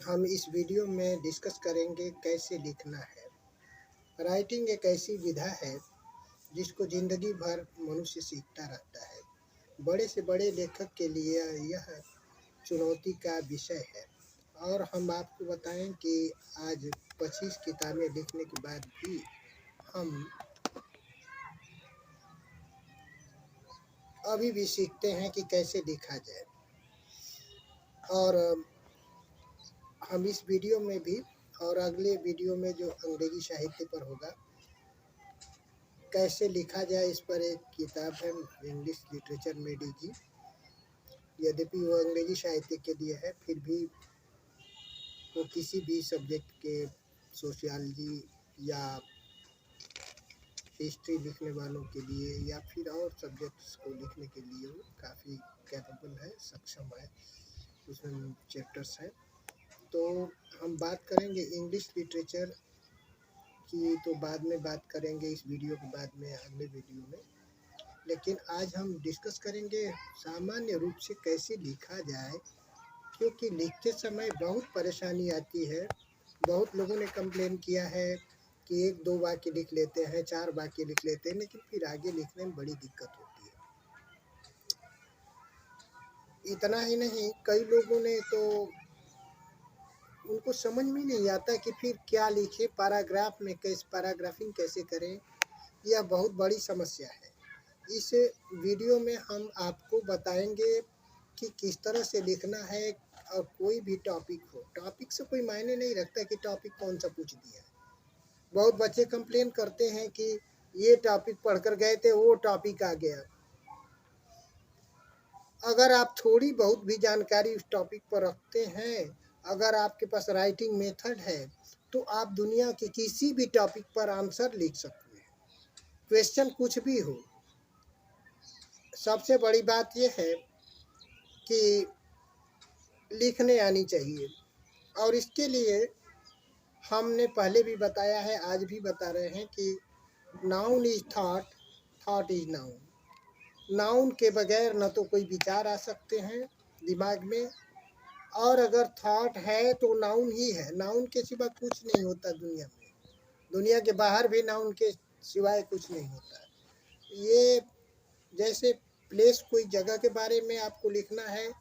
हम इस वीडियो में डिस्कस करेंगे कैसे लिखना है। राइटिंग एक ऐसी विधा है जिसको ज़िंदगी भर मनुष्य सीखता रहता है। बड़े से बड़े लेखक के लिए यह चुनौती का विषय है और हम आपको बताएं कि आज 25 किताबें लिखने के बाद भी हम अभी भी सीखते हैं कि कैसे लिखा जाए। और हम इस वीडियो में भी और अगले वीडियो में जो अंग्रेजी साहित्य पर होगा, कैसे लिखा जाए, इस पर एक किताब है इंग्लिश लिटरेचर में डीजी। यद्यपि वो अंग्रेजी साहित्य के लिए है, फिर भी वो किसी भी सब्जेक्ट के सोशियोलॉजी या हिस्ट्री लिखने वालों के लिए या फिर और सब्जेक्ट्स को लिखने के लिए वो काफ़ी कैपेबल है, सक्षम है। उसमें चैप्टर्स हैं। तो हम बात करेंगे इंग्लिश लिटरेचर की, तो बाद में बात करेंगे इस वीडियो के बाद में अगले वीडियो में। लेकिन आज हम डिस्कस करेंगे सामान्य रूप से कैसे लिखा जाए, क्योंकि लिखते समय बहुत परेशानी आती है। बहुत लोगों ने कंप्लेन किया है कि 1-2 वाक्य लिख लेते हैं, 4 वाक्य लिख लेते हैं, लेकिन फिर आगे लिखने में बड़ी दिक्कत होती है। इतना ही नहीं, कई लोगों ने तो उनको समझ में नहीं आता कि फिर क्या लिखे, पैराग्राफ में पैराग्राफिंग कैसे करें, यह बहुत बड़ी समस्या है। इस वीडियो में हम आपको बताएंगे कि किस तरह से लिखना है। और कोई भी टॉपिक हो, टॉपिक से कोई मायने नहीं रखता कि टॉपिक कौन सा पूछ दिया। बहुत बच्चे कंप्लेन करते हैं कि ये टॉपिक पढ़कर गए थे, वो टॉपिक आ गया। अगर आप थोड़ी बहुत भी जानकारी उस टॉपिक पर रखते हैं, अगर आपके पास राइटिंग मेथड है, तो आप दुनिया के किसी भी टॉपिक पर आंसर लिख सकते हैं, क्वेश्चन कुछ भी हो। सबसे बड़ी बात यह है कि लिखने आनी चाहिए। और इसके लिए हमने पहले भी बताया है, आज भी बता रहे हैं कि noun is thought, thought is noun. Noun के बगैर न तो कोई विचार आ सकते हैं दिमाग में, और अगर थॉट है तो नाउन ही है। नाउन के सिवा कुछ नहीं होता दुनिया में। दुनिया के बाहर भी नाउन के सिवाय कुछ नहीं होता। ये जैसे प्लेस, कोई जगह के बारे में आपको लिखना है,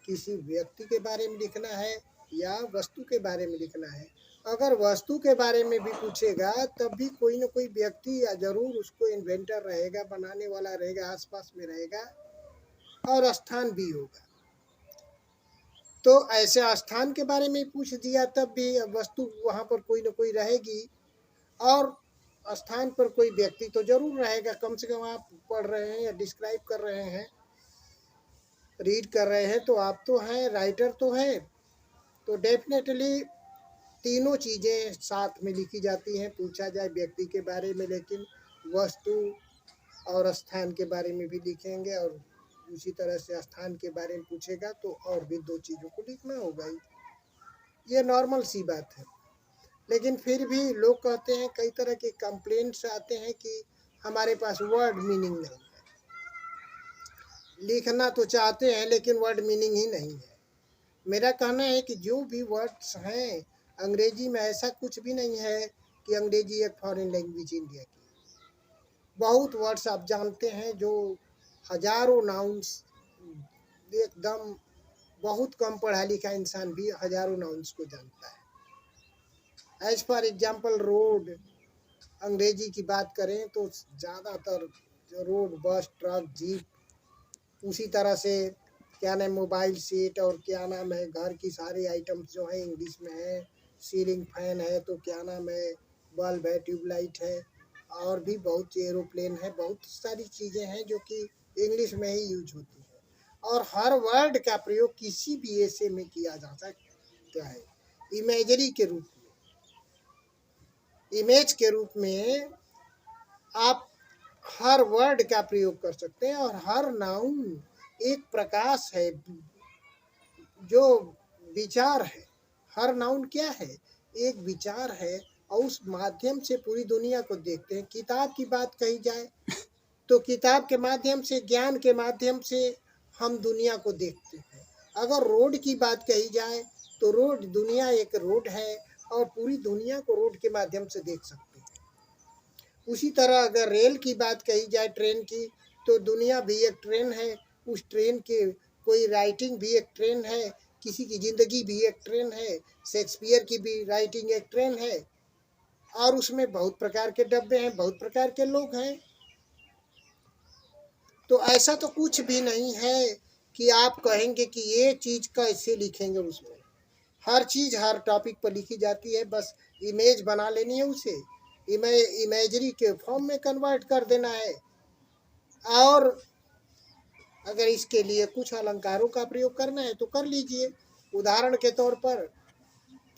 किसी व्यक्ति के बारे में लिखना है या वस्तु के बारे में लिखना है। अगर वस्तु के बारे में भी पूछेगा तब भी कोई न कोई व्यक्ति या जरूर उसको इन्वेंटर रहेगा, बनाने वाला रहेगा, आसपास में रहेगा, और स्थान भी होगा। तो ऐसे स्थान के बारे में पूछ दिया तब भी वस्तु वहाँ पर कोई न कोई रहेगी, और स्थान पर कोई व्यक्ति तो जरूर रहेगा। कम से कम आप पढ़ रहे हैं या डिस्क्राइब कर रहे हैं, रीड कर रहे हैं, तो आप तो हैं, राइटर तो हैं। तो डेफिनेटली तीनों चीज़ें साथ में लिखी जाती हैं। पूछा जाए व्यक्ति के बारे में, लेकिन वस्तु और स्थान के बारे में भी लिखेंगे, और उसी तरह से स्थान के बारे में पूछेगा तो और भी 2 चीज़ों को लिखना होगा ही। ये नॉर्मल सी बात है। लेकिन फिर भी लोग कहते हैं, कई तरह के कंप्लेंट्स आते हैं कि हमारे पास वर्ड मीनिंग नहीं है। लिखना तो चाहते हैं लेकिन वर्ड मीनिंग ही नहीं है। मेरा कहना है कि जो भी वर्ड्स हैं अंग्रेजी में, ऐसा कुछ भी नहीं है कि अंग्रेजी एक फॉरेन लैंग्वेज इंडिया की। बहुत वर्ड्स आप जानते हैं, जो हजारों नाउन्स, एकदम बहुत कम पढ़ा लिखा इंसान भी हजारों नाउन्स को जानता है। एज फॉर एग्जाम्पल रोड, अंग्रेजी की बात करें तो ज़्यादातर जो रोड, बस, ट्रक, जीप, उसी तरह से क्या नाम मोबाइल सेट, और क्या नाम है घर की सारी आइटम्स जो है इंग्लिश में है। सीलिंग फैन है तो क्या नाम है बल्ब है, ट्यूबलाइट है, और भी बहुत एरोप्लेन है। बहुत सारी चीज़ें हैं जो कि इंग्लिश में ही यूज होती है, और हर वर्ड का प्रयोग किसी भी ऐसे में किया जा सकता है। इमेजरी के रूप में, इमेज के रूप में आप हर वर्ड का प्रयोग कर सकते हैं। और हर नाउन एक प्रकाश है, जो विचार है। हर नाउन क्या है? एक विचार है, और उस माध्यम से पूरी दुनिया को देखते हैं। किताब की बात कही जाए तो किताब के माध्यम से, ज्ञान के माध्यम से हम दुनिया को देखते हैं। अगर रोड की बात कही जाए तो रोड, दुनिया एक रोड है और पूरी दुनिया को रोड के माध्यम से देख सकते हैं। उसी तरह अगर रेल की बात कही जाए, ट्रेन की, तो दुनिया भी एक ट्रेन है। उस ट्रेन के कोई राइटिंग भी एक ट्रेन है, किसी की ज़िंदगी भी एक ट्रेन है, शेक्सपियर की भी राइटिंग एक ट्रेन है, और उसमें बहुत प्रकार के डब्बे हैं, बहुत प्रकार के लोग हैं। तो ऐसा तो कुछ भी नहीं है कि आप कहेंगे कि ये चीज़ कैसे लिखेंगे। उसमें हर चीज़ हर टॉपिक पर लिखी जाती है, बस इमेज बना लेनी है, उसे इमेजरी के फॉर्म में कन्वर्ट कर देना है। और अगर इसके लिए कुछ अलंकारों का प्रयोग करना है तो कर लीजिए। उदाहरण के तौर पर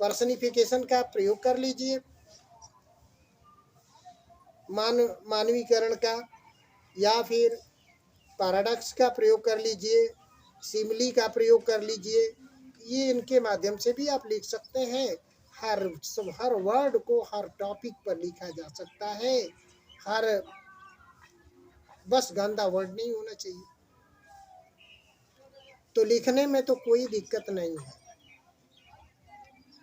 पर्सनिफिकेशन का प्रयोग कर लीजिए, मानवीकरण का, या फिर पैराडॉक्स का प्रयोग कर लीजिए, सिमली का प्रयोग कर लीजिए। ये इनके माध्यम से भी आप लिख सकते हैं। हर वर्ड को हर टॉपिक पर लिखा जा सकता है। हर बस गंदा वर्ड नहीं होना चाहिए। तो लिखने में तो कोई दिक्कत नहीं है।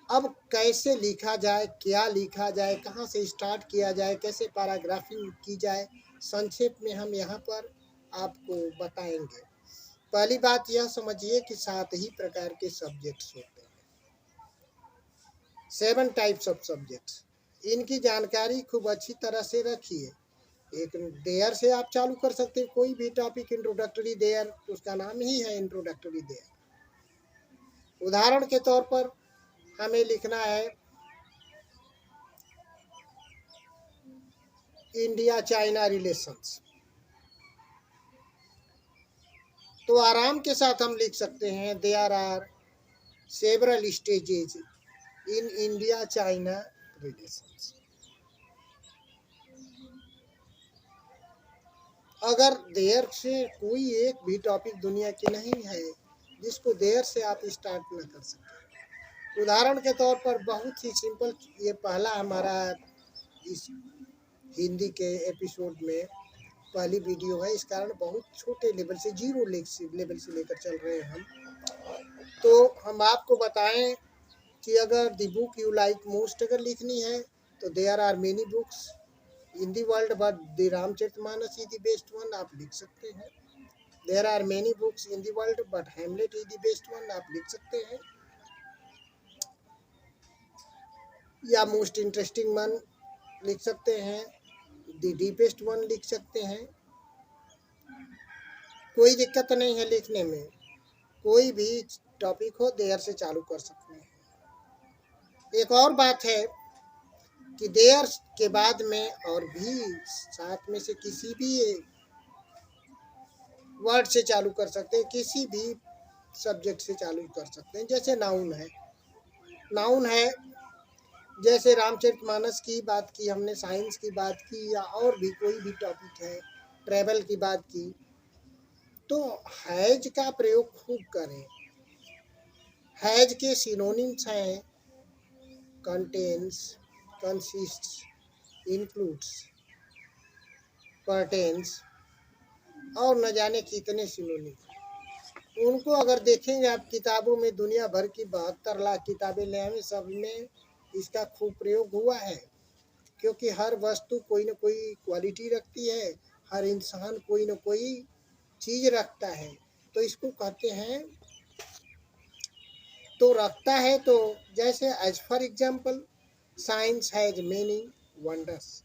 अब कैसे लिखा जाए, क्या लिखा जाए, कहाँ से स्टार्ट किया जाए, कैसे पैराग्राफिंग की जाए, संक्षेप में हम यहाँ पर आपको बताएंगे। पहली बात यह समझिए कि 7 ही प्रकार के सब्जेक्ट्स होते हैं, 7 टाइप्स ऑफ सब्जेक्ट्स। इनकी जानकारी खूब अच्छी तरह से रखिए। एक देयर से आप चालू कर सकते हैं, कोई भी टॉपिक इंट्रोडक्टरी देयर, उसका नाम ही है इंट्रोडक्टरी देयर। उदाहरण के तौर पर हमें लिखना है इंडिया चाइना रिलेशंस, तो आराम के साथ हम लिख सकते हैं there are several stages in India China relations. अगर देयर से कोई एक भी टॉपिक दुनिया की नहीं है जिसको देयर से आप स्टार्ट न कर सकें। उदाहरण के तौर पर बहुत ही सिंपल, ये पहला हमारा इस हिंदी के एपिसोड में पहली वीडियो है, इस कारण बहुत छोटे लेवल से, जीरो लेवल से लेकर चल रहे हैं हम। तो हम आपको बताएं कि अगर the book you like most अगर लिखनी है तो there are many books in the world but the Ramcharitmanas is the best one, आप लिख सकते हैं। There are many books in the world but Hamlet is the best one, आप लिख सकते हैं। या मोस्ट इंटरेस्टिंग वन लिख सकते हैं, द डीपेस्ट वन लिख सकते हैं। कोई दिक्कत नहीं है लिखने में, कोई भी टॉपिक हो देयर से चालू कर सकते हैं। एक और बात है कि देयर के बाद में और भी 7 में से किसी भी वर्ड से चालू कर सकते हैं, किसी भी सब्जेक्ट से चालू कर सकते हैं। जैसे नाउन है, नाउन है, जैसे रामचरितमानस की बात की हमने, साइंस की बात की, या और भी कोई भी टॉपिक है, ट्रैवल की बात की, तो हैज का प्रयोग खूब करें। हैज के सिनोनिम्स हैं कंटेन्स, कंसिस्ट्स, इंक्लूड्स, पर्टेन्स, और न जाने कितने सिनोनिम। उनको अगर देखेंगे आप किताबों में, दुनिया भर की 72 लाख किताबें ले आए, सब में इसका खूब प्रयोग हुआ है। क्योंकि हर वस्तु कोई न कोई क्वालिटी रखती है, हर इंसान कोई न कोई चीज़ रखता है, तो इसको कहते हैं। तो रखता है, तो जैसे as for example science has many wonders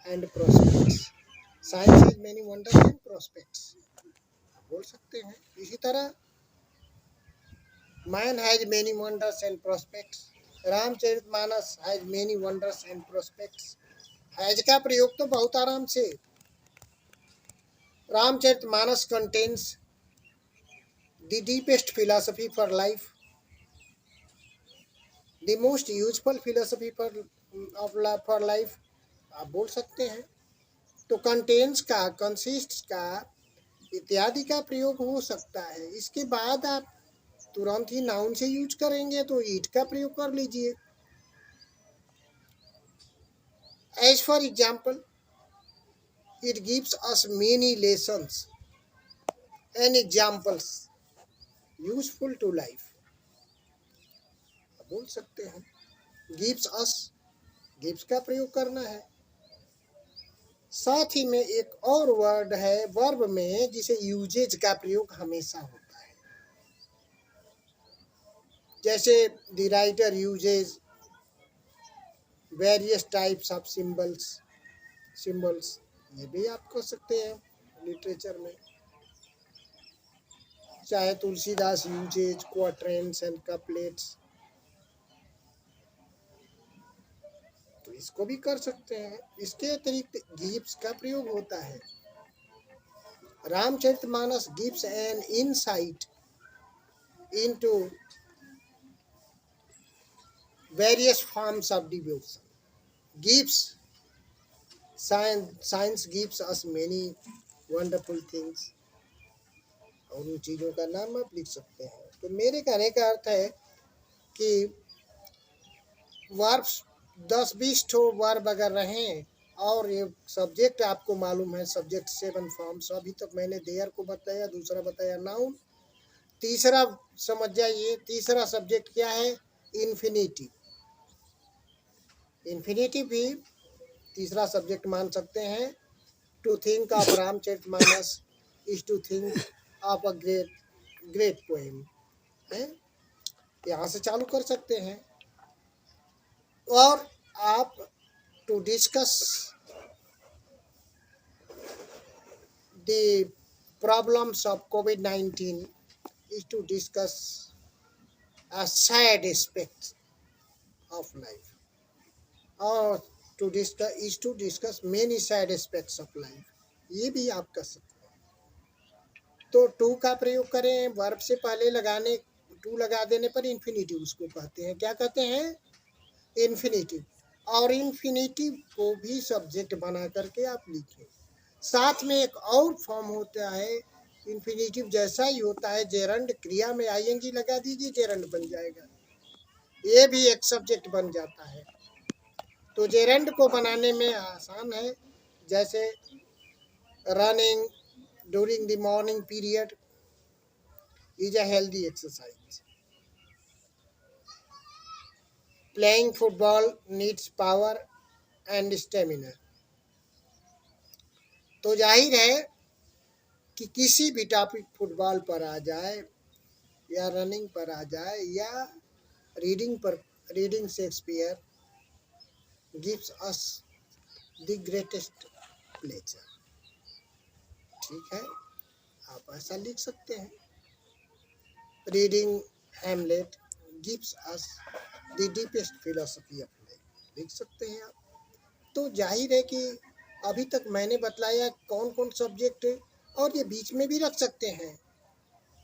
and prospects, science has many wonders and prospects बोल सकते हैं। इसी तरह man has many wonders and prospects, Ramcharitmanas has many wonders and prospects. Has का प्रयोग तो बहुत आराम से, Ramcharitmanas contains the deepest philosophy for life, the most useful philosophy for life, आप बोल सकते हैं। तो कंटेन्स का, कंसिस्ट का, इत्यादि का प्रयोग हो सकता है। इसके बाद आप तुरंत ही नाउन से यूज करेंगे तो ईट का प्रयोग कर लीजिए। As for example it gives us many lessons and examples, useful to life बोल सकते हैं। गिव्स अस, गिव्स का प्रयोग करना है। साथ ही में एक और वर्ड है वर्ब में जिसे यूजेज का प्रयोग हमेशा होता है। जैसे the writer uses various types of symbols, ये भी आप कह सकते हैं लिटरेचर में। चाहे Tulsidas uses quatrains and couplets, तो इसको भी कर सकते हैं। इसके अतिरिक्त गिव्स का प्रयोग होता है। Ramcharitmanas gives an insight into various forms of devotion. Gives science gives us many wonderful things, और उन चीज़ों का नाम आप लिख सकते हैं। तो मेरे कहने का अर्थ है कि वर्ब 10-20 ठो वर्ब अगर रहें और ये सब्जेक्ट आपको मालूम है, सब्जेक्ट 7 फॉर्म्स। अभी तक मैंने देयर को बताया, दूसरा बताया नाउन, तीसरा समझ जाइए, तीसरा सब्जेक्ट क्या है, इन्फिनिटिव। इन्फिनिटिव भी तीसरा सब्जेक्ट मान सकते हैं। To think of Ramcharitmanas is to think of a great poem है, यहाँ से चालू कर सकते हैं। और आप to discuss the problems of कोविड-19 is to discuss a sad aspect of life, और to discuss many sad aspects of life, ये भी आप कर सकते हैं। तो टू का प्रयोग करें, वर्ब से पहले लगाने, टू लगा देने पर इन्फिनिटिव उसको कहते हैं। क्या कहते हैं, इन्फिनिटिव। और इन्फिनिटिव को भी सब्जेक्ट बना करके आप लिखें। साथ में एक और फॉर्म होता है इन्फिनिटिव जैसा ही होता है, जेरंड, क्रिया में आईएनजी लगा दीजिए, जेरंड बन जाएगा, ये भी एक सब्जेक्ट बन जाता है। तो जेरंड को बनाने में आसान है। जैसे running during the morning period is a healthy exercise, playing football needs power and stamina. तो जाहिर है कि किसी भी टॉपिक फुटबॉल पर आ जाए या रनिंग पर आ जाए या reading Shakespeare gives us the greatest pleasure. ठीक है, आप ऐसा लिख सकते हैं। Reading Hamlet gives us the deepest philosophy of life, लिख सकते हैं आप। तो जाहिर है कि अभी तक मैंने बतलाया कौन कौन सब्जेक्ट, और ये बीच में भी रख सकते हैं,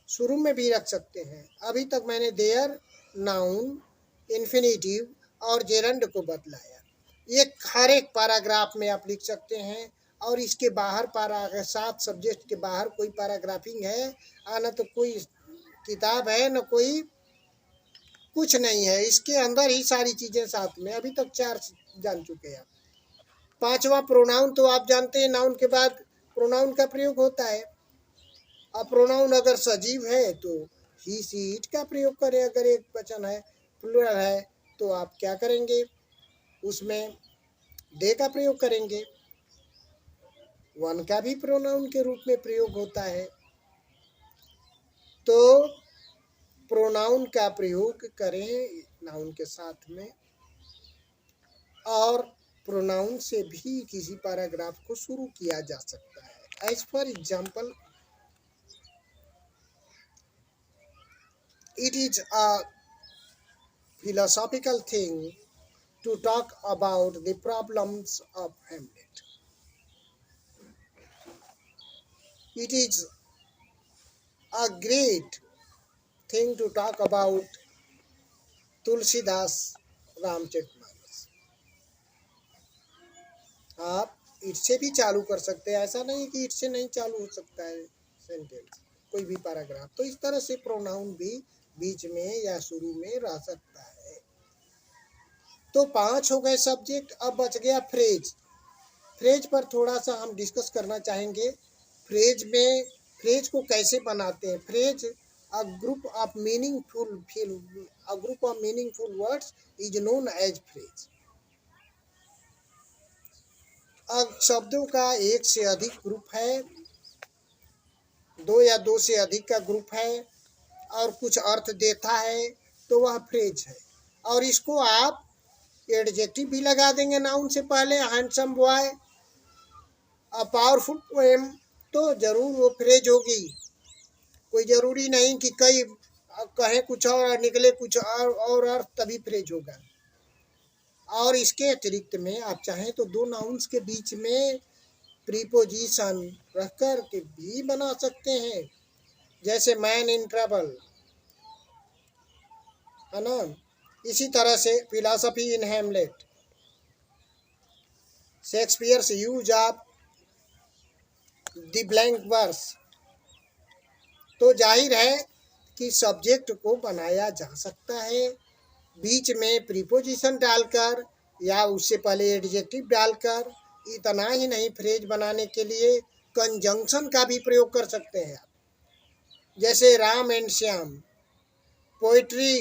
शुरू में भी रख सकते हैं। अभी तक मैंने देयर, नाउन, इन्फिनिटिव और जेरंड को बतलाया। ये हर एक पैराग्राफ में आप लिख सकते हैं, और इसके बाहर 7 सब्जेक्ट के बाहर कोई पैराग्राफिंग है, न तो कोई किताब है, न कोई कुछ नहीं है, इसके अंदर ही सारी चीज़ें साथ में। अभी तक 4 जान चुके हैं। 5वां प्रोनाउन तो आप जानते हैं, नाउन के बाद प्रोनाउन का प्रयोग होता है। अब प्रोनाउन अगर सजीव है तो ही सी इट का प्रयोग करें, अगर एक वचन है, प्लूरल है, तो आप क्या करेंगे, उसमें दे का प्रयोग करेंगे। वन का भी प्रोनाउन के रूप में प्रयोग होता है। तो प्रोनाउन का प्रयोग करें नाउन के साथ में, और प्रोनाउन से भी किसी पैराग्राफ को शुरू किया जा सकता है। As for example, it is a philosophical thing to talk about the problems of Hamlet. It is a great thing to talk about Tulsidas Ramcharitmanas. आप इससे भी चालू कर सकते हैं, ऐसा नहीं कि इससे नहीं चालू हो सकता है सेंटेंस, कोई भी पैराग्राफ। तो इस तरह से प्रोनाउन भी बीच में या शुरू में रह सकता है। तो 5 हो गए सब्जेक्ट। अब बच गया फ्रेज। फ्रेज पर थोड़ा सा हम डिस्कस करना चाहेंगे। फ्रेज को कैसे बनाते हैं। Phrase A group of meaningful words is known as phrase. अब शब्दों का एक से अधिक ग्रुप है, दो या दो से अधिक का ग्रुप है और कुछ अर्थ देता है तो वह फ्रेज है। और इसको आप एडजेक्टिव भी लगा देंगे नाउन से पहले, handsome boy, a powerful poem, तो जरूर वो फ्रेज होगी। कोई जरूरी नहीं कि कई कहे कुछ और निकले कुछ और अर्थ तभी फ्रेज होगा। और इसके अतिरिक्त में आप चाहें तो दो नाउन्स के बीच में प्रीपोजिशन रख कर के भी बना सकते हैं, जैसे मैन इन ट्रबल, है ना। इसी तरह से philosophy in Hamlet, Shakespeare's use of the blank verse. तो जाहिर है कि सब्जेक्ट को बनाया जा सकता है बीच में प्रीपोजिशन डालकर या उससे पहले एडजेक्टिव डालकर। इतना ही नहीं, फ्रेज बनाने के लिए कंजंक्शन का भी प्रयोग कर सकते हैं आप, जैसे Ram and Shyam, poetry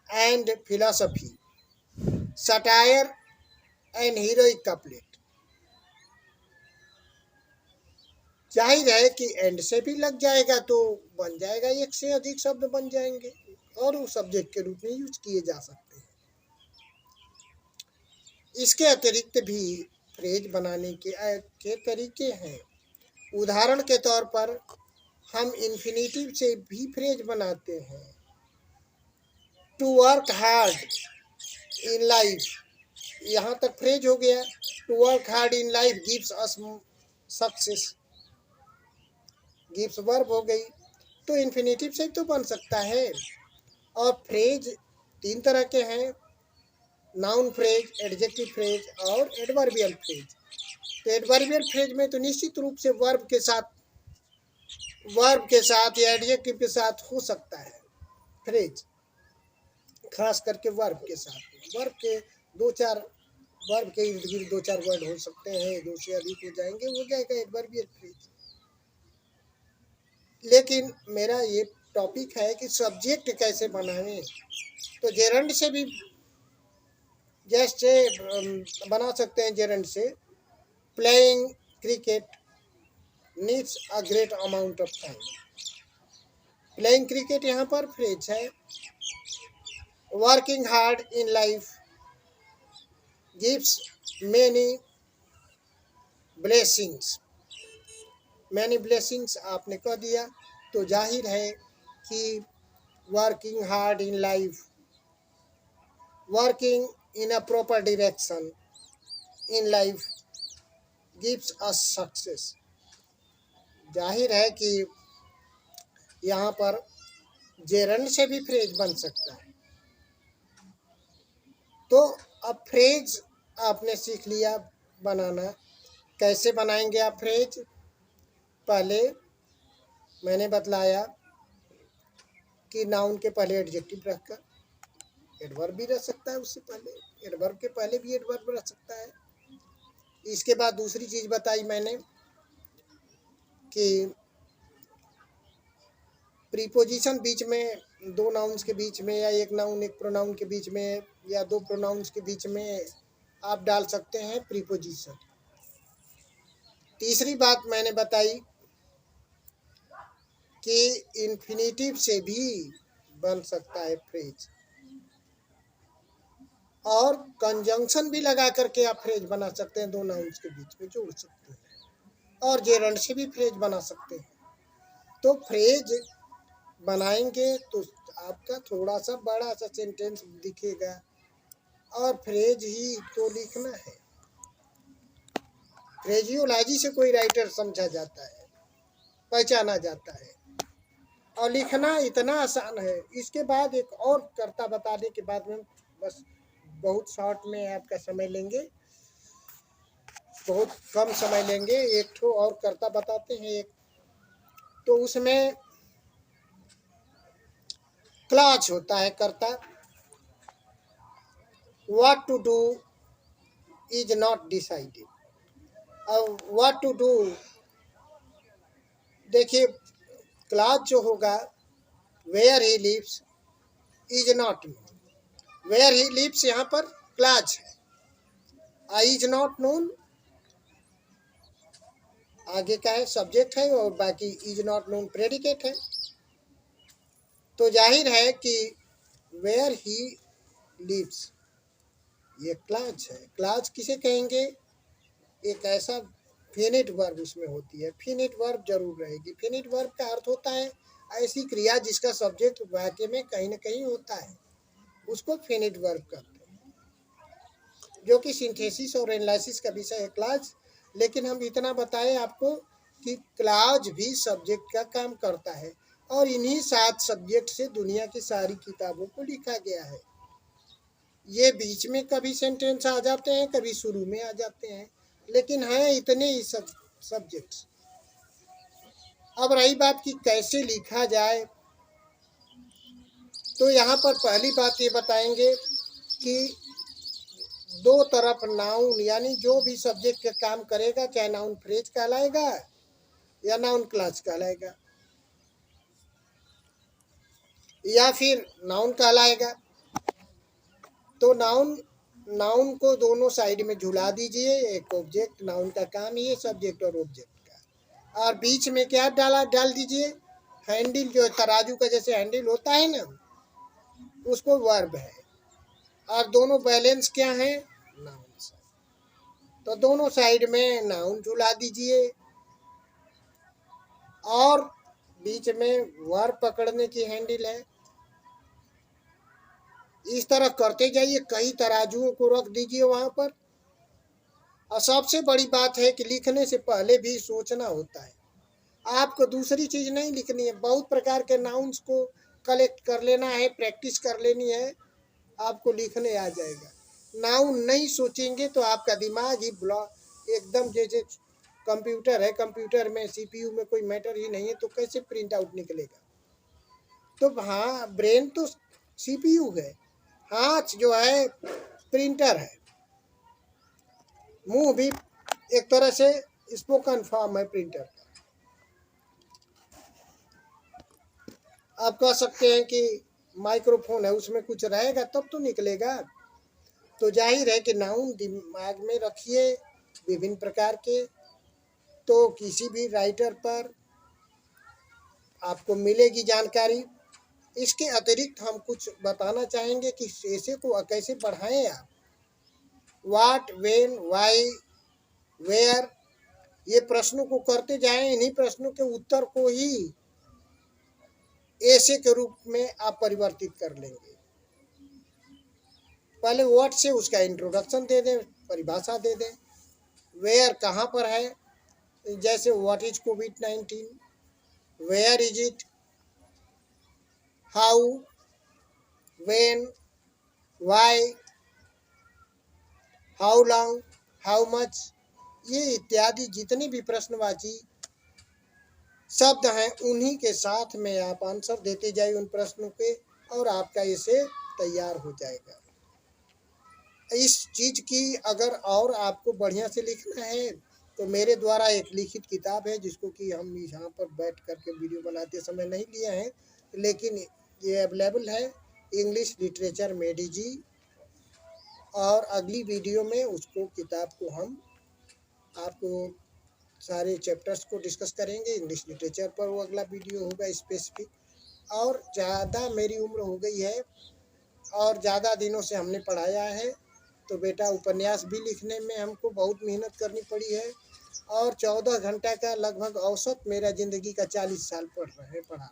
and philosophy, satire and heroic couplet. जाहिर है कि एंड से भी लग जाएगा तो बन जाएगा, एक से अधिक शब्द बन जाएंगे और वो सब्जेक्ट के रूप में यूज किए जा सकते हैं। इसके अतिरिक्त भी फ्रेज बनाने के तरीके हैं। उदाहरण के तौर पर हम इन्फिनेटिव से भी फ्रेज बनाते हैं। To work hard in life, यहाँ तक फ्रेज हो गया। To work hard in life gives us success, gives verb हो गई, तो इन्फिनेटिव से तो बन सकता है। और फ्रेज तीन तरह के हैं, नाउन फ्रेज, एडजेक्टिव फ्रेज और एडवर्बियल फ्रेज। तो एडवर्बियल फ्रेज में तो निश्चित रूप से वर्ब के साथ या एडजेक्टिव के साथ हो सकता है फ्रेज, खास करके वर्ब के साथ। वर्ब के इर्द गिर्द दो चार वर्ड हो सकते हैं, दो से अधिक हो जाएंगे, हो जाएगा एडवर्बियल फ्रेज। लेकिन मेरा ये टॉपिक है कि सब्जेक्ट कैसे बनाएं। तो जेरंड से भी जैसे बना सकते हैं, जेरंड से playing cricket needs a great amount of time. Playing cricket यहाँ पर फ्रेज है। Working hard in life gives many blessings. Many blessings आपने कह दिया तो जाहिर है कि working hard in life, working in a proper direction in life gives us success. जाहिर है कि यहाँ पर जेरंड से भी फ्रेज बन सकता है। तो अब फ्रेज आपने सीख लिया बनाना। कैसे बनाएंगे आप फ्रेज? पहले मैंने बतलाया कि नाउन के पहले एडजेक्टिव रखकर, एडवर्ब भी रह सकता है उससे पहले, एडवर्ब के पहले भी एडवर्ब रह सकता है। इसके बाद दूसरी चीज बताई मैंने कि प्रीपोजिशन बीच में, दो नाउन्स के बीच में या एक नाउन एक प्रोनाउन के बीच में या दो प्रोनाउंस के बीच में आप डाल सकते हैं प्रीपोजिशन। तीसरी बात मैंने बताई कि इन्फिनेटिव से भी बन सकता है फ्रेज, और कंजंक्शन भी लगा करके आप फ्रेज बना सकते हैं, दो नाउन्स के बीच में जोड़ सकते हैं, और जेरंड से भी फ्रेज बना सकते हैं। तो फ्रेज बनाएंगे तो आपका थोड़ा सा बड़ा सा सेंटेंस दिखेगा, और फ्रेज ही तो लिखना है। फ्रेजियोलॉजी से कोई राइटर समझा जाता है, पहचाना जाता है, और लिखना इतना आसान है। इसके बाद एक और कर्ता बताने के बाद में बस बहुत शॉर्ट में आपका समय लेंगे, बहुत कम समय लेंगे। एक ठो और कर्ता बताते हैं एक, तो उसमें क्लॉज होता है कर्ता। What to do is not decided. अब व्हाट टू डू, देखिए क्लास जो होगा where he lives is not known, where he lives यहाँ पर क्लास है, इज नॉट नोन आगे का है, सब्जेक्ट है, और बाकी इज नॉट नोन प्रेडिकेट है। तो जाहिर है कि वेयर ही लिव्स ये क्लास है। क्लास किसे कहेंगे? एक ऐसा फिनिट वर्ब उसमें होती है, फिनिट वर्ब जरूर रहेगी। फिनिट वर्ब का अर्थ होता है ऐसी क्रिया जिसका सब्जेक्ट वाक्य में कहीं ना कहीं होता है, उसको फिनिट वर्ब कहते हैं, जो कि सिंथेसिस और एनालिसिस का विषय है क्लास। लेकिन हम इतना बताएं आपको कि क्लास भी सब्जेक्ट का काम करता है, और इन्हीं 7 सब्जेक्ट से दुनिया की सारी किताबों को लिखा गया है। ये बीच में कभी सेंटेंस आ जाते हैं, कभी शुरू में आ जाते हैं, लेकिन हैं इतने ही सब सब्जेक्ट्स। अब रही बात कि कैसे लिखा जाए, तो यहाँ पर पहली बात ये बताएंगे कि दो तरफ नाउन, यानी जो भी सब्जेक्ट का काम करेगा, चाहे नाउन फ्रेज कहलाएगा या नाउन क्लास कहलाएगा या फिर नाउन कहलाएगा। तो नाउन को दोनों साइड में झुला दीजिए, एक ऑब्जेक्ट, नाउन का काम ये सब्जेक्ट और ऑब्जेक्ट का, और बीच में क्या डाल दीजिए, हैंडल, जो तराजू का जैसे हैंडल होता है ना, उसको वर्ब है, और दोनों बैलेंस क्या है, नाउन। तो दोनों साइड में नाउन झुला दीजिए और बीच में वर्ब पकड़ने की हैंडल है। इस तरह करते जाइए, कई तराजुओं को रख दीजिए वहां पर। और सबसे बड़ी बात है कि लिखने से पहले भी सोचना होता है। आपको दूसरी चीज नहीं लिखनी है, बहुत प्रकार के नाउन्स को कलेक्ट कर लेना है, प्रैक्टिस कर लेनी है, आपको लिखने आ जाएगा। नाउन नहीं सोचेंगे तो आपका दिमाग ही ब्लॉक, एकदम जैसे कंप्यूटर है, कंप्यूटर में सीपीयू में कोई मैटर ही नहीं है, तो कैसे प्रिंट आउट निकलेगा? तो हाँ, ब्रेन तो सीपीयू है, हाथ जो है प्रिंटर है, मुंह भी एक तरह से स्पोकन फॉर्म है प्रिंटर का। आप कह सकते हैं कि माइक्रोफोन है, उसमें कुछ रहेगा तब तो निकलेगा। तो जाहिर है कि नाउन दिमाग में रखिए विभिन्न प्रकार के, तो किसी भी राइटर पर आपको मिलेगी जानकारी। इसके अतिरिक्त हम कुछ बताना चाहेंगे कि ऐसे को कैसे बढ़ाएं आप। व्हाट, व्हेन, व्हाई, वेयर, ये प्रश्नों को करते जाएं, इन्हीं प्रश्नों के उत्तर को ही ऐसे के रूप में आप परिवर्तित कर लेंगे। पहले व्हाट से उसका इंट्रोडक्शन दे दें, परिभाषा दे दें। वेयर कहाँ पर है, जैसे व्हाट इज कोविड-19, where is it, how, when, why, how long, how much, ये इत्यादि जितने भी प्रश्नवाची शब्द हैं, उन्हीं के साथ में आप आंसर देते जाइए उन प्रश्नों के, और आपका इसे तैयार हो जाएगा। इस चीज की अगर और आपको बढ़िया से लिखना है तो मेरे द्वारा एक लिखित किताब है, जिसको कि हम यहाँ पर बैठ करके वीडियो बनाते समय नहीं लिए हैं, लेकिन ये अवेलेबल है, इंग्लिश लिटरेचर में डीजी। और अगली वीडियो में उसको किताब को हम आपको सारे चैप्टर्स को डिस्कस करेंगे इंग्लिश लिटरेचर पर, वो अगला वीडियो होगा स्पेसिफिक। और ज़्यादा मेरी उम्र हो गई है और ज़्यादा दिनों से हमने पढ़ाया है, तो बेटा उपन्यास भी लिखने में हमको बहुत मेहनत करनी पड़ी है, और 14 घंटा का लगभग औसत मेरा ज़िंदगी का 40 साल पढ़ा रहे हैं।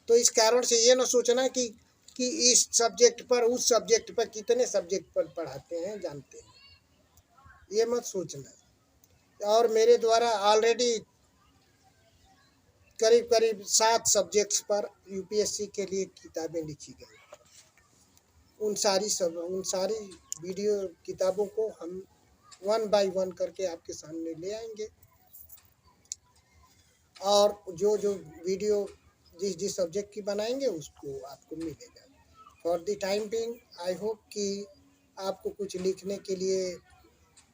तो इस कारण से ये न सोचना कि इस सब्जेक्ट पर, उस सब्जेक्ट पर, कितने सब्जेक्ट पर पढ़ाते हैं जानते हैं, ये मत सोचना। और मेरे द्वारा ऑलरेडी करीब करीब 7 सब्जेक्ट्स पर यूपीएससी के लिए किताबें लिखी गई। उन सारी वीडियो किताबों को हम 1 बाय 1 करके आपके सामने ले आएंगे, और जो जो वीडियो जिस सब्जेक्ट की बनाएंगे उसको आपको मिलेगा। For the time being I hope कि आपको कुछ लिखने के लिए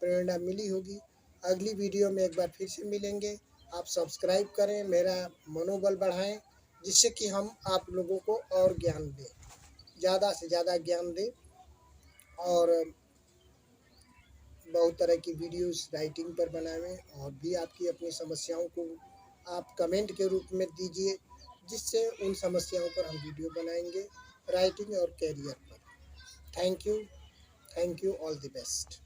प्रेरणा मिली होगी। अगली वीडियो में एक बार फिर से मिलेंगे। आप सब्सक्राइब करें, मेरा मनोबल बढ़ाएं, जिससे कि हम आप लोगों को और ज्ञान दें, ज़्यादा से ज़्यादा ज्ञान दें। और बहुत तरह की वीडियोस राइटिंग पर बनाएं, और भी आपकी अपनी समस्याओं को आप कमेंट के रूप में दीजिए, जिससे उन समस्याओं पर हम वीडियो बनाएंगे राइटिंग और कैरियर पर। Thank you, all the best.